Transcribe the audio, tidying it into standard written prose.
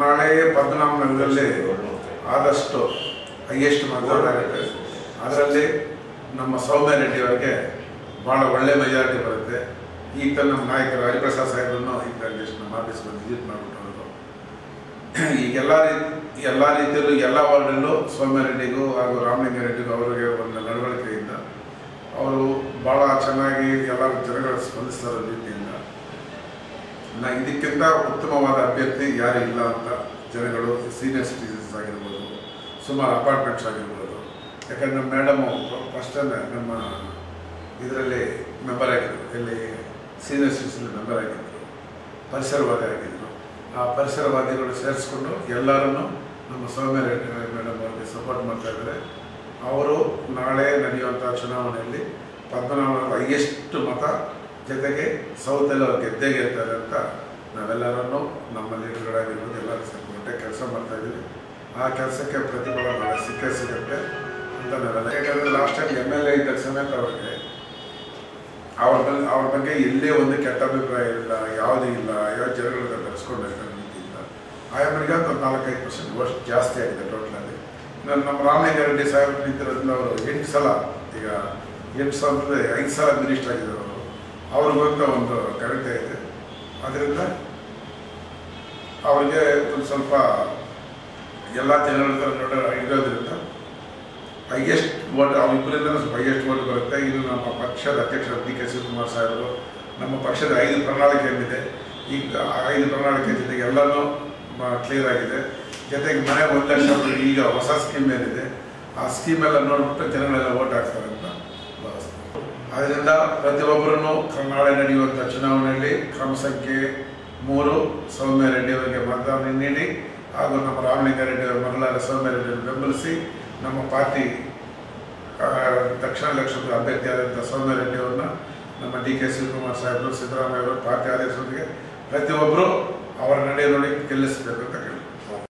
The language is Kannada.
ನಾಳೆ ಪದ್ಮನಾಭನಗರದಲ್ಲಿ ಆದಷ್ಟು ಹೈಯೆಸ್ಟ್ ಮತದಾನ ಆಗುತ್ತೆ. ಅದರಲ್ಲಿ ನಮ್ಮ ಸೌಮ್ಯ ರೆಡ್ಡಿ ಅವರಿಗೆ ಭಾಳ ಒಳ್ಳೆ ಮೆಜಾರಿಟಿ ಬರುತ್ತೆ. ಈಗ ನಮ್ಮ ನಾಯಕರು ಹರಿಪ್ರಸಾದ್ ಸಾಹೇಬರನ್ನು ಈಗ ನಮ್ಮ ಆಫೀಸ್ ಬಂದು ವಿಸಿಟ್ ಮಾಡಿಬಿಟ್ಟು ಈಗ ಎಲ್ಲ ರೀತಿಯಲ್ಲೂ ಎಲ್ಲ ವಾರ್ಡಲ್ಲೂ ಸೌಮ್ಯ ರೆಡ್ಡಿಗೂ ಹಾಗೂ ರಾಮಲಿಂಗ ರೆಡ್ಡಿಗೂ ಅವರಿಗೆ ಒಂದು ನಡವಳಿಕೆಯಿಂದ ಅವರು ಭಾಳ ಚೆನ್ನಾಗಿ ಎಲ್ಲ ಜನಗಳು ಸ್ಪಂದಿಸ್ತಾರೋ ರೀತಿಯಿಂದ ಇದಕ್ಕಿಂತ ಉತ್ತಮವಾದ ಅಭ್ಯರ್ಥಿ ಯಾರು ಇಲ್ಲ ಅಂತ ಜನಗಳು ಸೀನಿಯರ್ ಸಿಟಿಸನ್ಸ್ ಆಗಿರ್ಬೋದು, ಸುಮಾರು ಅಪಾರ್ಟ್ಮೆಂಟ್ಸ್ ಆಗಿರ್ಬೋದು. ಯಾಕಂದರೆ ನಮ್ಮ ಮೇಡಮು ಫಸ್ಟನ್ನು ನಮ್ಮ ಇದರಲ್ಲಿ ಮೆಂಬರ್ ಆಗಿದ್ದರು, ಇಲ್ಲಿ ಸೀನಿಯರ್ ಸಿಟಿಸನ್ ಮೆಂಬರ್ ಆಗಿದ್ದರು, ಪರಿಸರವಾದಿ ಆಗಿದ್ದರು. ಆ ಪರಿಸರವಾದಿಗಳು ಸೇರಿಸ್ಕೊಂಡು ಎಲ್ಲರನ್ನೂ ನಮ್ಮ ಸೌಮ್ಯ ರೆಡ್ಡಿ ಮೇಡಮ್ ಅವರಿಗೆ ಸಪೋರ್ಟ್ ಮಾಡ್ತಾ ಇದ್ದಾರೆ. ಅವರು ನಾಳೆ ನಡೆಯುವಂಥ ಚುನಾವಣೆಯಲ್ಲಿ ಪದ್ಮನಾಭ ಹೈಯೆಸ್ಟ್ ಮತ ಜೊತೆಗೆ ಸೌತೆಲ್ಲ ಅವ್ರು ಗೆದ್ದೇ ಗೆಲ್ತಾರೆ ಅಂತ ನಾವೆಲ್ಲರನ್ನೂ ನಮ್ಮ ಲೀಡರ್ಗಳಾಗಿರ್ಬೋದು ಎಲ್ಲರೂ ಸೇರಿಕೊಂಡೆ ಕೆಲಸ ಮಾಡ್ತಾಯಿದ್ದೀವಿ. ಆ ಕೆಲಸಕ್ಕೆ ಪ್ರತಿಫಲ ನಾಳೆ ಸಿಗುತ್ತೆ ಅಂತ ನಾವೆಲ್ಲ. ಯಾಕಂದರೆ ಲಾಸ್ಟ್ ಟೈಮ್ MLA ಇದ್ದಾಗ ಸಮೇತ ಅವ್ರಿಗೆ ಅವ್ರ ಬಗ್ಗೆ ಎಲ್ಲೇ ಒಂದು ಕೆಟ್ಟ ಅಭಿಪ್ರಾಯ ಇಲ್ಲ, ಯಾವುದೂ ಇಲ್ಲ, ಯಾವ ಜನಗಳನ್ನ ಬೆಳೆಸ್ಕೊಂಡಿರ್ತಾರೆ ರೀತಿಯಿಂದ. ಆಯಮ್ಮನಿಗೆ ಒಂದು 4-5% ವೋಟ್ ಜಾಸ್ತಿ ಆಗಿದೆ ಟೋಟಲಲ್ಲಿ. ನಮ್ಮ ರಾಮಲಿಂಗ ರೆಡ್ಡಿ ಸಾಹೇಬ್ ನಿಂತಿರೋದ್ರಿಂದ ಅವರು 8 ಸಲ ಈಗ 8 ಸಾವಿರದ 5 ಸಲ ಮಿನಿಸ್ಟರ್ ಆಗಿದ್ದಾರೆ. ಅವ್ರಿಗಂತ ಒಂದು ಘನತೆ ಇದೆ. ಅದರಿಂದ ಅವರಿಗೆ ಒಂದು ಸ್ವಲ್ಪ ಎಲ್ಲ ಜನಗಳ ಇರೋದ್ರಿಂದ ಹೈಯೆಸ್ಟ್ ವೋಟ್ ಅವರಿಬ್ಬರಿಂದ ಸ್ವಲ್ಪ ಹೈಯೆಸ್ಟ್ ವೋಟ್ ಬರುತ್ತೆ. ಇದು ನಮ್ಮ ಪಕ್ಷದ ಅಧ್ಯಕ್ಷರು DK ಶಿವಕುಮಾರ್ ಸಾಹೇಬರು ನಮ್ಮ ಪಕ್ಷದ 5 ಪ್ರಣಾಳಿಕೆ ಏನಿದೆ, ಈಗ 5 ಪ್ರಣಾಳಿಕೆ ಜೊತೆಗೆ ಎಲ್ಲನೂ ಕ್ಲಿಯರ್ ಆಗಿದೆ. ಜೊತೆಗೆ ಮನೆ 1 ಲಕ್ಷ ಈಗ ಹೊಸ ಸ್ಕೀಮ್ ಏನಿದೆ ಆ ಸ್ಕೀಮೆಲ್ಲ ನೋಡಿಬಿಟ್ಟು ಜನಗಳೆಲ್ಲ ವೋಟ್ ಹಾಕ್ತಾರೆ ಅಂತ ಭಾವಿಸ್ತಾರೆ. ಅದರಿಂದ ಪ್ರತಿಯೊಬ್ಬರೂ ನಾಳೆ ನಡೆಯುವಂಥ ಚುನಾವಣೆಯಲ್ಲಿ ಕ್ರಮ ಸಂಖ್ಯೆ 3 ಸೌಮ್ಯ ರೆಡ್ಡಿ ಅವರಿಗೆ ಮತದಾನ ನೀಡಿ ಹಾಗೂ ನಮ್ಮ ರಾಮಲಿಂಗ ರೆಡ್ಡಿ ಅವರ ಮಗಳಾದ ಸೌಮ್ಯ ರೆಡ್ಡಿಯನ್ನು ಬೆಂಬಲಿಸಿ ನಮ್ಮ ಪಾರ್ಟಿ ದಕ್ಷಿಣ ಲಕ್ಷದ ಅಭ್ಯರ್ಥಿಯಾದಂಥ ಸೌಮ್ಯ ರೆಡ್ಡಿ ಅವ್ರನ್ನ ನಮ್ಮ DK ಶಿವಕುಮಾರ್ ಸಾಹೇಬರು, ಸಿದ್ದರಾಮಯ್ಯ ಅವರು ಪಾರ್ಟಿ ಆದೇಶದೊಂದಿಗೆ ಪ್ರತಿಯೊಬ್ಬರು ಅವರ ನಡೆ ನೋಡಿ ಗೆಲ್ಲಿಸಬೇಕು ಅಂತ ಕೇಳಿ.